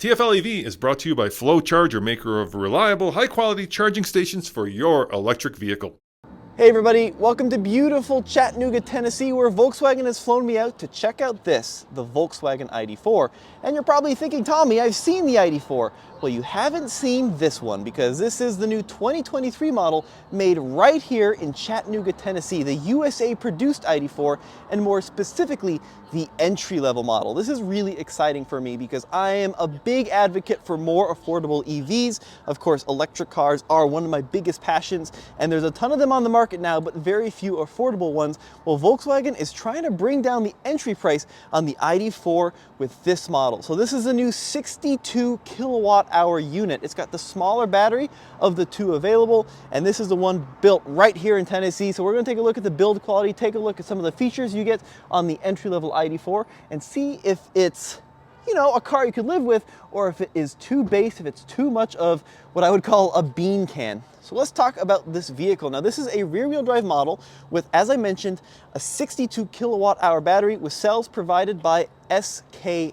TFL EV is brought to you by Flow Charger, maker of reliable, high-quality charging stations for your electric vehicle. Hey everybody, welcome to beautiful Chattanooga, Tennessee, where Volkswagen has flown me out to check out this, the Volkswagen ID.4. And you're probably thinking, Tommy, I've seen the ID.4. Well, you haven't seen this one because this is the new 2023 model made right here in Chattanooga, Tennessee, the USA-produced ID.4, and more specifically, the entry-level model. This is really exciting for me because I am a big advocate for more affordable EVs. Of course, electric cars are one of my biggest passions, and there's a ton of them on the market now, but very few affordable ones. Well, Volkswagen is trying to bring down the entry price on the ID.4 with this model. So this is a new 62 kilowatt hour unit. It's got the smaller battery of the two available, and this is the one built right here in Tennessee. So we're going to take a look at the build quality, take a look at some of the features you get on the entry-level ID.4, and see if it's, you know, a car you could live with, or if it is too base, if it's too much of what I would call a bean can. So let's talk about this vehicle. Now, this is a rear-wheel drive model with, as I mentioned, a 62 kilowatt hour battery with cells provided by SKI.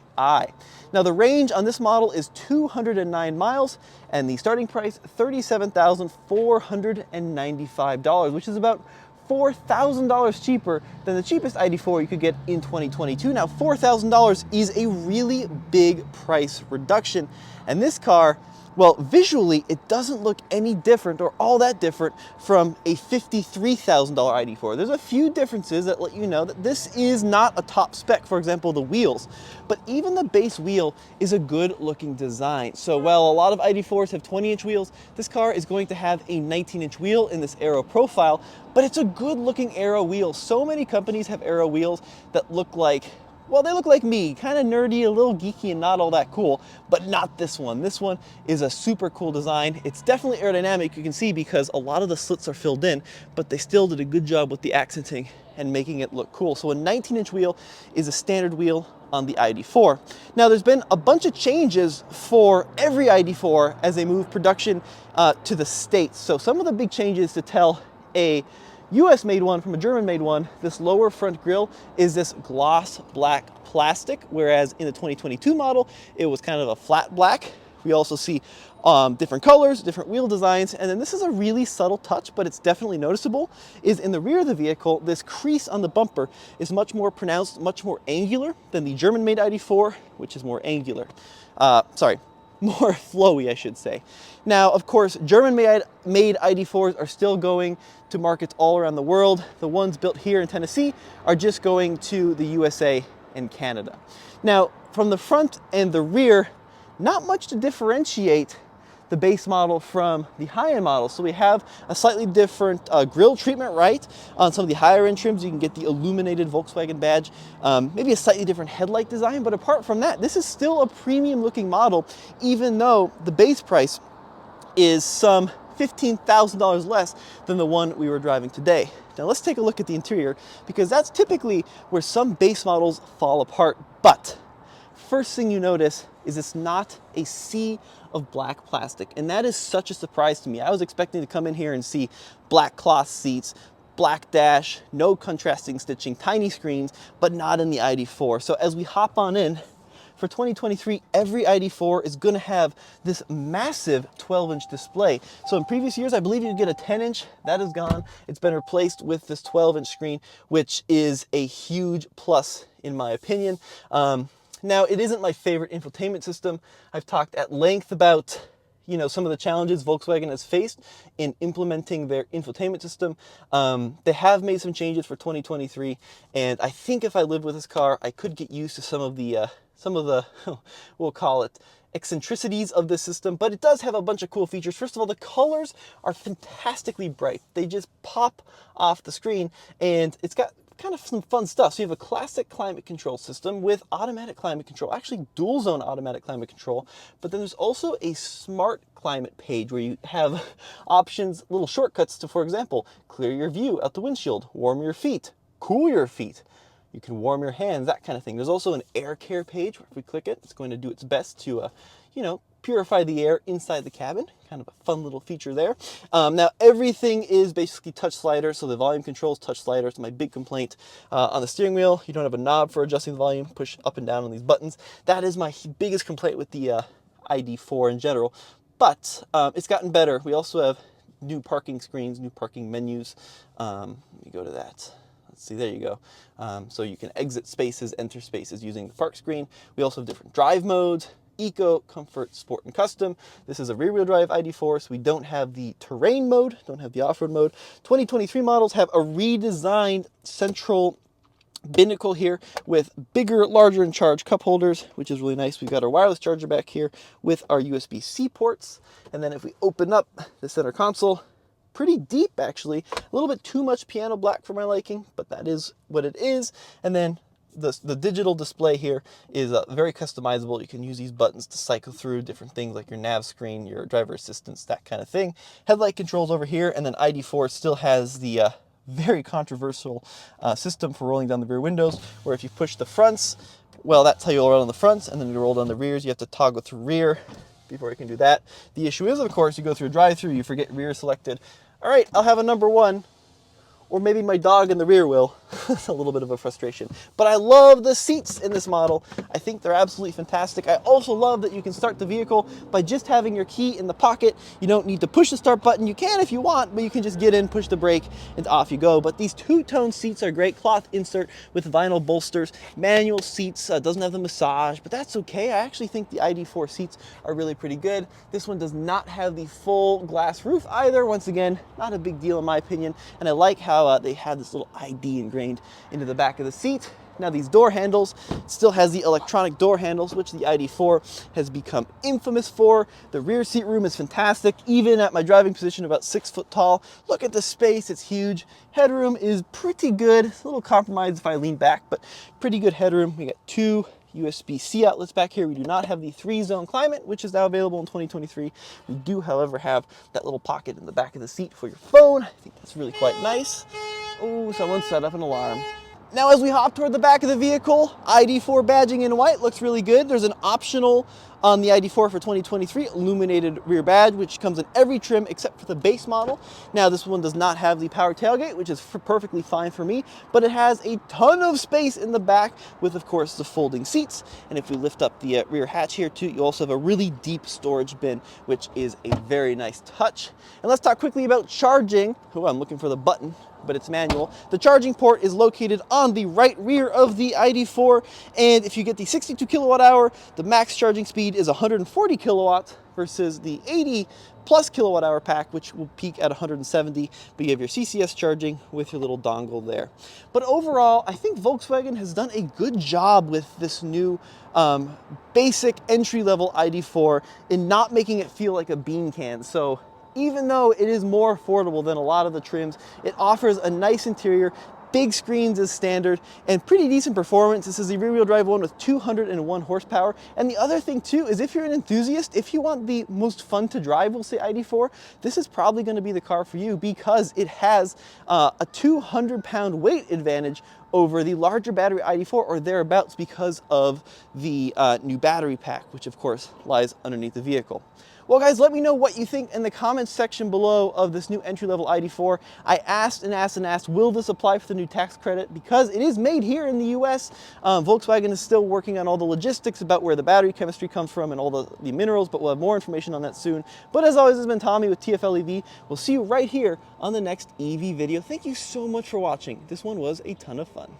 Now, the range on this model is 209 miles, and the starting price, $37,495, which is about $4,000 cheaper than the cheapest ID.4 you could get in 2022. Now, $4,000 is a really big price reduction, and this car, well, visually, it doesn't look any different or all that different from a $53,000 ID.4. There's a few differences that let you know that this is not a top spec, for example, the wheels, but even the base wheel is a good looking design. So while a lot of ID.4s have 20-inch wheels, this car is going to have a 19-inch wheel in this aero profile, but it's a good looking aero wheel. So many companies have aero wheels that look like, well, they look like me, kind of nerdy, a little geeky, and not all that cool, but not this one. This one is a super cool design. It's definitely aerodynamic, you can see, because a lot of the slits are filled in, but they still did a good job with the accenting and making it look cool. So a 19-inch wheel is a standard wheel on the ID.4. Now, there's been a bunch of changes for every ID.4 as they move production to the States. So some of the big changes to tell a US-made one from a German-made one, this lower front grille is this gloss black plastic, whereas in the 2022 model, it was kind of a flat black. We also see different colors, different wheel designs, and then this is a really subtle touch, but it's definitely noticeable, is in the rear of the vehicle, this crease on the bumper is much more pronounced, much more angular than the German-made ID.4, which is more angular. More flowy, I should say. Now, of course, German-made ID.4s are still going to markets all around the world. The ones built here in Tennessee are just going to the USA and Canada. Now, from the front and the rear, not much to differentiate the base model from the high-end model. So we have a slightly different grille treatment, right? On some of the higher-end trims, you can get the illuminated Volkswagen badge, maybe a slightly different headlight design, but apart from that, this is still a premium-looking model, even though the base price is some $15,000 less than the one we were driving today. Now let's take a look at the interior, because that's typically where some base models fall apart, but first thing you notice is it's not a sea of black plastic, and that is such a surprise to me. I was expecting to come in here and see black cloth seats, black dash, no contrasting stitching, tiny screens, but not in the ID.4. So as we hop on in, for 2023, every ID.4 is going to have this massive 12-inch display. So in previous years, I believe you could get a 10-inch. That is gone. It's been replaced with this 12-inch screen, which is a huge plus in my opinion. Now, it isn't my favorite infotainment system. I've talked at length about, you know, some of the challenges Volkswagen has faced in implementing their infotainment system. They have made some changes for 2023, and I think if I lived with this car, I could get used to some of the we'll call it eccentricities of the system, but it does have a bunch of cool features. First of all, the colors are fantastically bright. They just pop off the screen, and it's got kind of some fun stuff. So you have a classic climate control system with automatic climate control, actually dual zone automatic climate control, but then there's also a smart climate page where you have options, little shortcuts to, for example, clear your view out the windshield, warm your feet, cool your feet. You can warm your hands, that kind of thing. There's also an air care page where if we click it, it's going to do its best to, purify the air inside the cabin. Kind of a fun little feature there. Now everything is basically touch slider, so the volume controls touch slider. It's my big complaint. On the steering wheel, you don't have a knob for adjusting the volume. Push up and down on these buttons. That is my biggest complaint with the ID.4 in general. But it's gotten better. We also have new parking screens, new parking menus. Let me go to that. Let's see, there you go. So you can exit spaces, enter spaces using the park screen. We also have different drive modes: Eco, Comfort, Sport, and Custom. This is a rear-wheel drive ID.4, so we don't have the terrain mode, don't have the off-road mode. 2023 models have a redesigned central binnacle here with bigger, larger, and charge cup holders, which is really nice. We've got our wireless charger back here with our USB-C ports. And then if we open up the center console, pretty deep actually, a little bit too much piano black for my liking, but that is what it is. And then the digital display here is very customizable. You can use these buttons to cycle through different things like your nav screen, your driver assistance, that kind of thing. Headlight controls over here, and then ID.4 still has the very controversial system for rolling down the rear windows, where if you push the fronts, well, that's how you'll roll on the fronts, and then you roll down the rears. You have to toggle through rear before you can do that. The issue is, of course, you go through a drive-through, you forget rear selected. All right, I'll have a number one. Or maybe my dog in the rear will. It's a little bit of a frustration. But I love the seats in this model. I think they're absolutely fantastic. I also love that you can start the vehicle by just having your key in the pocket. You don't need to push the start button. You can if you want, but you can just get in, push the brake, and off you go. But these two-tone seats are great. Cloth insert with vinyl bolsters. Manual seats, doesn't have the massage, but that's okay. I actually think the ID.4 seats are really pretty good. This one does not have the full glass roof either. Once again, not a big deal in my opinion. And I like how they have this little ID ingrained into the back of the seat. Now these door handles, still has the electronic door handles, which the ID.4 has become infamous for. The rear seat room is fantastic, even at my driving position about 6 foot tall. Look at the space, it's huge. Headroom is pretty good. It's a little compromised if I lean back, but pretty good headroom. We got two USB-C outlets back here. We do not have the 3-zone climate, which is now available in 2023. We do, however, have that little pocket in the back of the seat for your phone. I think that's really quite nice. Oh, someone set up an alarm. Now, as we hop toward the back of the vehicle, ID.4 badging in white looks really good. There's an optional on the ID.4 for 2023 illuminated rear badge, which comes in every trim except for the base model. Now, this one does not have the power tailgate, which is perfectly fine for me, but it has a ton of space in the back with, of course, the folding seats. And if we lift up the rear hatch here too, you also have a really deep storage bin, which is a very nice touch. And let's talk quickly about charging. Oh, I'm looking for the button, but it's manual. The charging port is located on the right rear of the ID.4, and if you get the 62 kilowatt hour, the max charging speed is 140 kilowatts versus the 80 plus kilowatt hour pack, which will peak at 170, but you have your CCS charging with your little dongle there. But overall, I think Volkswagen has done a good job with this new basic entry-level ID.4 in not making it feel like a bean can. So even though it is more affordable than a lot of the trims, it offers a nice interior, big screens as standard, and pretty decent performance. This is the rear-wheel drive one with 201 horsepower. And the other thing too is if you're an enthusiast, if you want the most fun to drive, we'll say ID.4, this is probably going to be the car for you because it has a 200-pound weight advantage over the larger battery ID.4 or thereabouts because of the new battery pack, which of course lies underneath the vehicle. Well guys, let me know what you think in the comments section below of this new entry-level ID.4. I asked and asked and asked, will this apply for the new tax credit? Because it is made here in the US. Volkswagen is still working on all the logistics about where the battery chemistry comes from and all the minerals, but we'll have more information on that soon. But as always, this has been Tommy with TFL EV. We'll see you right here on the next EV video. Thank you so much for watching. This one was a ton of fun.